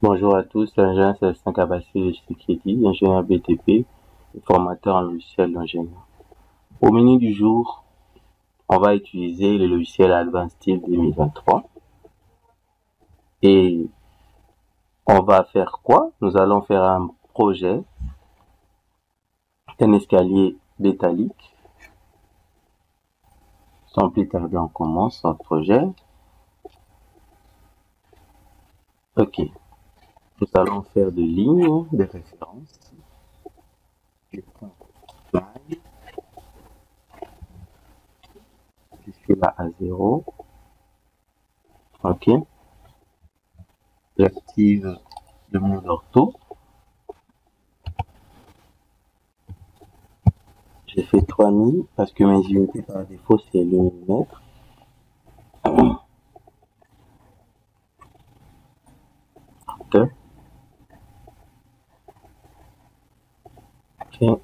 Bonjour à tous, c'est l'ingénieur Célestin Kabassi de Security, ingénieur BTP et formateur en logiciel d'ingénieur. Au menu du jour, on va utiliser le logiciel Advanced Steel 2023 et on va faire quoi? Nous allons faire un projet, un escalier métallique. Sans plus tarder, on commence notre projet. Ok, nous allons faire des lignes de référence. Je prends line, je suis là à 0. Ok, j'active le mode ortho. J'ai fait 3000 parce que mes unités par défaut c'est le millimètre. Ok. Ok.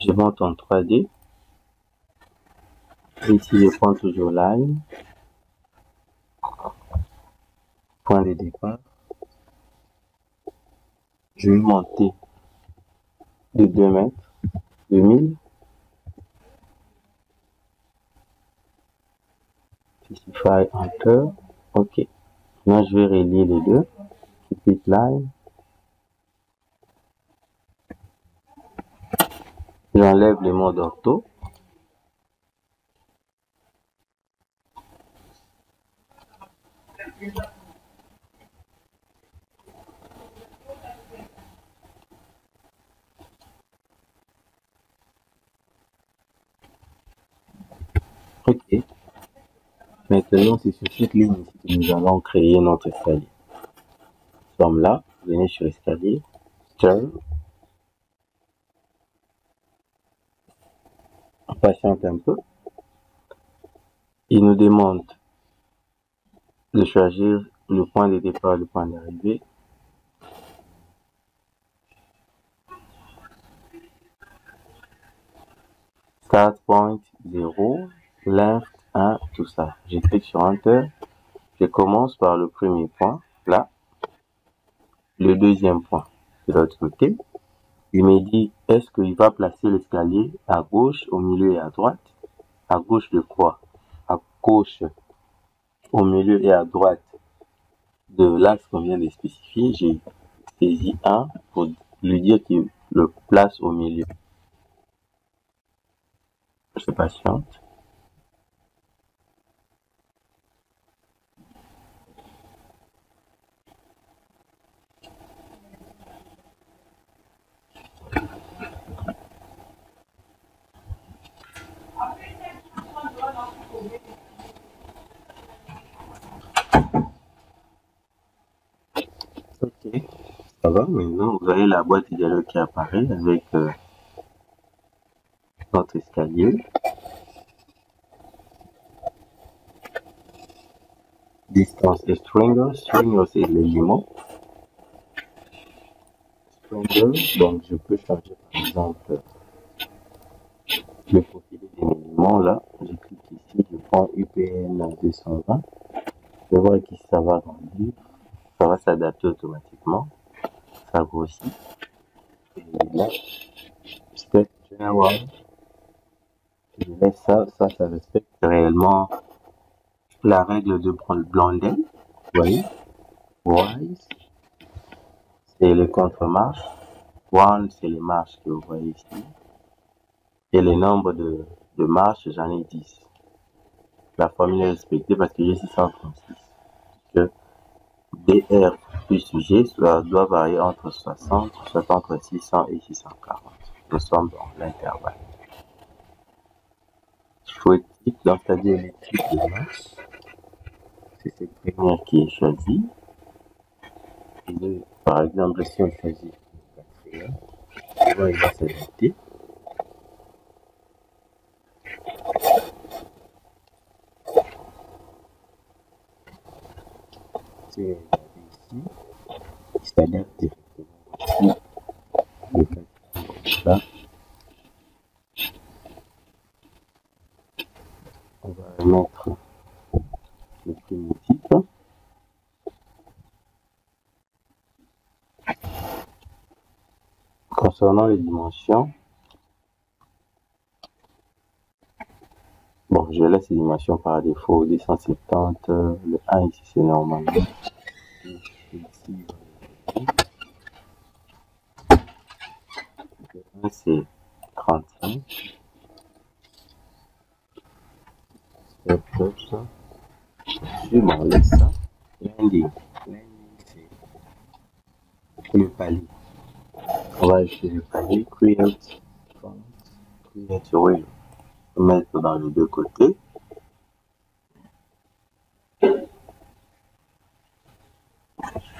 Je monte en 3D. Ici je prends toujours line. Point de départ. Je vais monter de 2 mètres. 2000. Specify Enter. Ok. Maintenant je vais relier les deux. Repeat line. J'enlève le mode ortho. Ok. Maintenant c'est sur cette ligne que nous allons créer notre escalier. Nous sommes là. Venez sur escalier. Turn. On patiente un peu. Il nous demande de choisir le point de départ et le point d'arrivée. Start point 0, length 1, tout ça. Je clique sur Enter. Je commence par le premier point, là. Le deuxième point, de l'autre côté. Il me dit, est-ce qu'il va placer l'escalier à gauche, au milieu et à droite? À gauche de quoi? À gauche, au milieu et à droite de l'axe qu'on vient de spécifier. J'ai saisi 1 pour lui dire qu'il le place au milieu. Je patiente. Ok, ça va. Maintenant, vous avez la boîte de dialogue qui apparaît avec notre escalier. Distance et stringer. Stringer, c'est l'élément. Stringer, donc je peux changer par exemple le profil des éléments là. Je clique ici, je prends UPN 220. Je vais voir ici ça va grandir. Ça va s'adapter automatiquement. Ça grossit. Et là, step general. Je laisse ça, ça respecte réellement la règle de Blondel. Vous voyez? Rise, c'est les contre-marches. One, c'est les marches que vous voyez ici. Et le nombre de marches, j'en ai 10. La formule est respectée parce que j'ai 636. Que DR plus G doit varier entre 60, soit entre 600 et 640. Nous sommes dans l'intervalle. Choitique dans sa dialectique de masse, c'est cette première qui est choisie. Et par exemple, si on choisit le quatrième, il va s'adapter. Si on ici, il s'adapte directement. Le quatrième, là, on va mettre le primitif. Concernant les dimensions, bon, je laisse les dimensions par défaut, 270, le 1 ici c'est normalement. Ici, le 1 c'est 35. Hop, ça. Ensuite, bon, on laisse ça. Landing. Landing, c'est le palier. On va ajouter le palier, create, create wheel. Mettre dans les deux côtés. Vous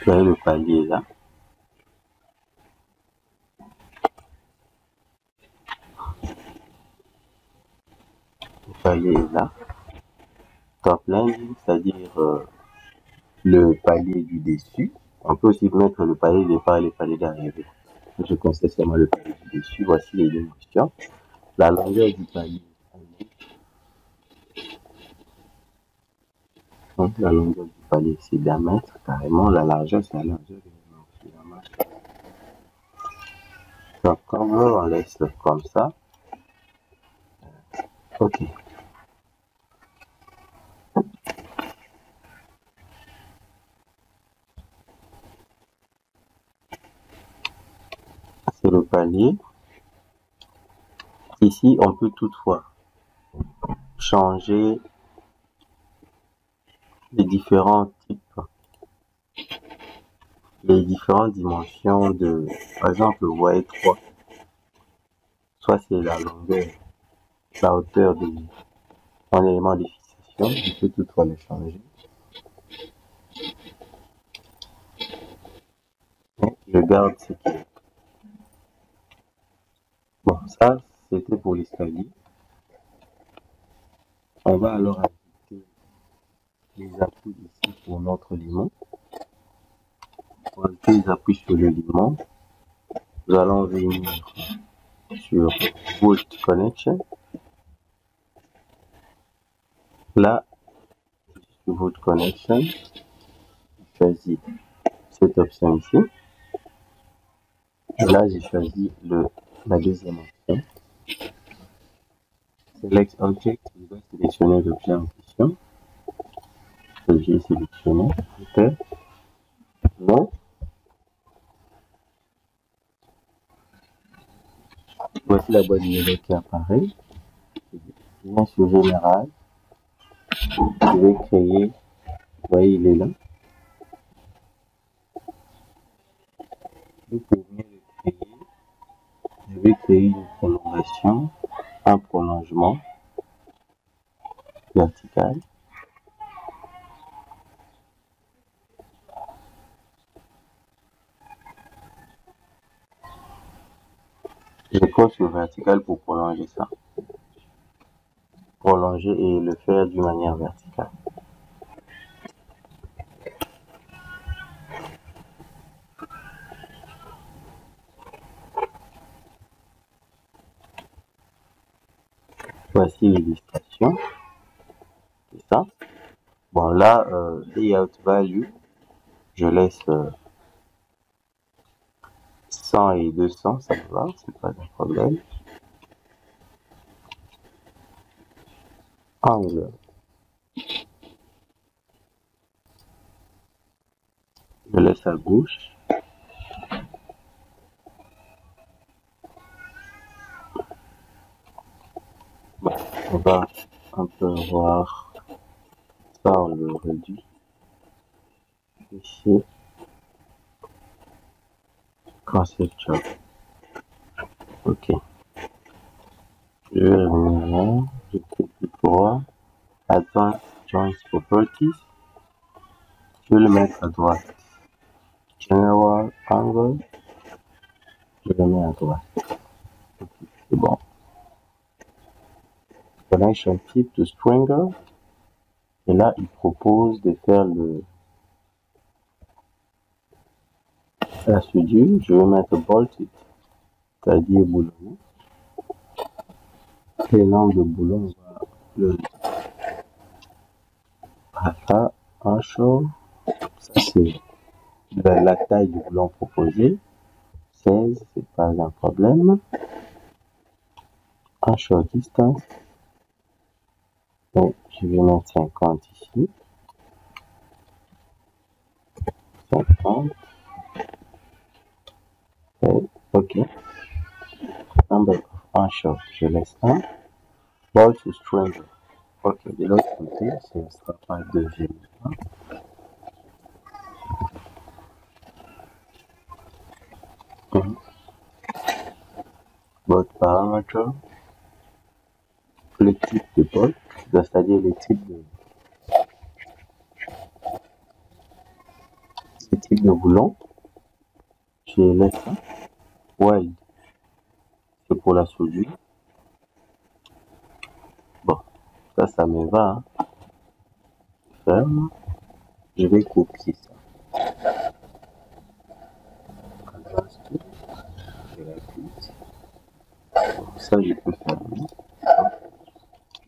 avez le palier là. Le palier est là. Top landing, c'est-à-dire le palier du dessus. On peut aussi mettre le palier de départ et le palier d'arrivée. Je conseille seulement le palier du dessus. Voici les dimensions. La longueur du palier. Donc, la longueur du palier c'est d'1 mètre carrément. La largeur c'est la largeur de la marche. Donc, comme on laisse comme ça. Ok. C'est le palier. Ici, on peut toutefois changer les différents types, les différentes dimensions de, par exemple, vous voyez 3. Soit c'est la longueur, la hauteur de mon élément de fixation. Je peux toutefois le changer. Et je garde ce qui est. Bon, ça, c'était pour l'escalier. On va alors ajouter les appuis ici pour notre limon. Pour ajouter les appuis sur le limon, nous allons venir sur Bolt Connection. Là, sur Bolt Connection, je choisis cette option ici. Et là, j'ai choisi la deuxième option. Select Object, je dois sélectionner l'objet en question. J'ai sélectionné. OK. Non. Voici la boîte de numéro qui apparaît. Je viens sur Général. Je vais créer. Vous voyez, il est là. Et pour bien le créer, je vais créer une prolongation, un prolongement vertical. Je colle sur vertical pour prolonger ça. Prolonger et le faire d'une manière verticale. Voici l'illustration. C'est ça. Bon, là, layout value, je laisse 100 et 200, ça va, c'est pas un problème. Angle. Je laisse à gauche. Bon, on va un peu voir ça, on le réduit. Ici. Concept job. Ok. Je vais revenir là. Je clique droit. Advanced Joint Properties. Je vais le mettre à droite. General Angle. Je le mets à droite. Okay. C'est bon. Connection type to Stringer. Et là, il propose de faire la soudure. Je vais mettre bolted, c'est-à-dire boulonné. Et l'angle de boulon, on va le là, un chaud. Ça, c'est la taille du boulon proposé. 16, c'est pas un problème. En short distance, et je vais mettre 50 ici. 50. Et, ok. Number of en short, je laisse 1. Ball to stranger. Ok, de l'autre côté, ce sera pas 2,1. Both parameters, le type de ball, c'est-à-dire le type de boulon. Je laisse ça. Weld, c'est pour la soudure. Bon, ça me va. Hein. Ferme. Je vais copier ça. Je l'applique. Ça, je peux fermer.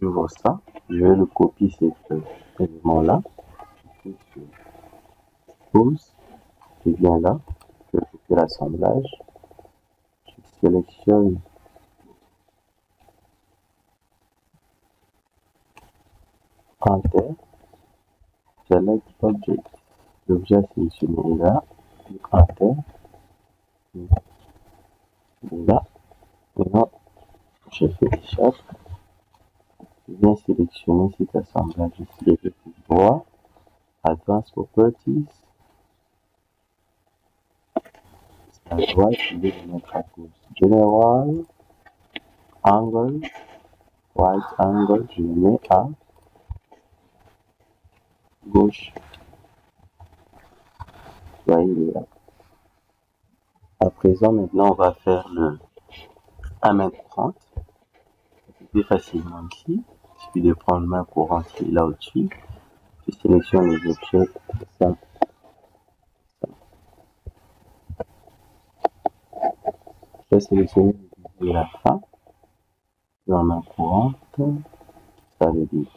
Je vois ça. Je vais le copier cet élément-là. Je pose. Je viens là. Je fais l'assemblage. Je sélectionne Enter. Select Object. L'objet sélectionné est là. Enter. Là. Maintenant, je fais l'échappe. Je viens sélectionner cet assemblage ici. Je vais droit. Advanced Properties. À droite, je vais le mettre à gauche. General. Angle. Right angle. Je le mets à gauche. Là, il est là. À présent, maintenant, on va faire le à main courante. Plus facilement ici. Il suffit de prendre main courante qui est là au-dessus. Je sélectionne les objets. Ça. Je vais sélectionner le début et la fin. Dans main courante. Ça le début.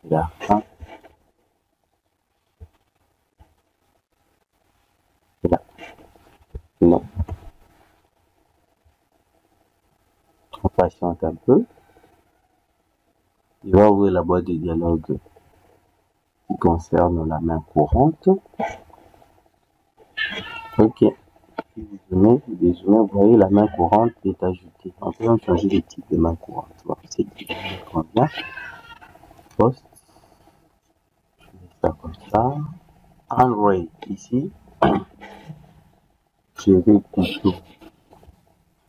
Et la fin. Et là. Non. On patiente un peu. Il va ouvrir la boîte de dialogue qui concerne la main courante. Ok. Si vous dézoomez, vous voyez la main courante est ajoutée. On peut même changer le type de main courante. Bon, c'est qui convient. Post. Je mets ça comme ça. Handray ici. Je vais plutôt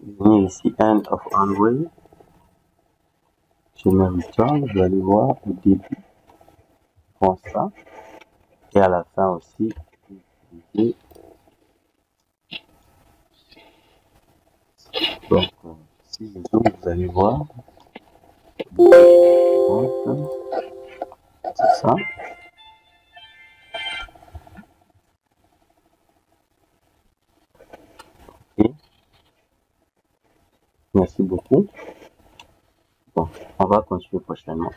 venir ici end of handray. Je mets return. Vous allez voir au début. Prends ça. Et à la fin aussi. Utiliser. Donc, si je zoome, vous allez voir. C'est ça. Et merci beaucoup. Bon, on va continuer prochainement.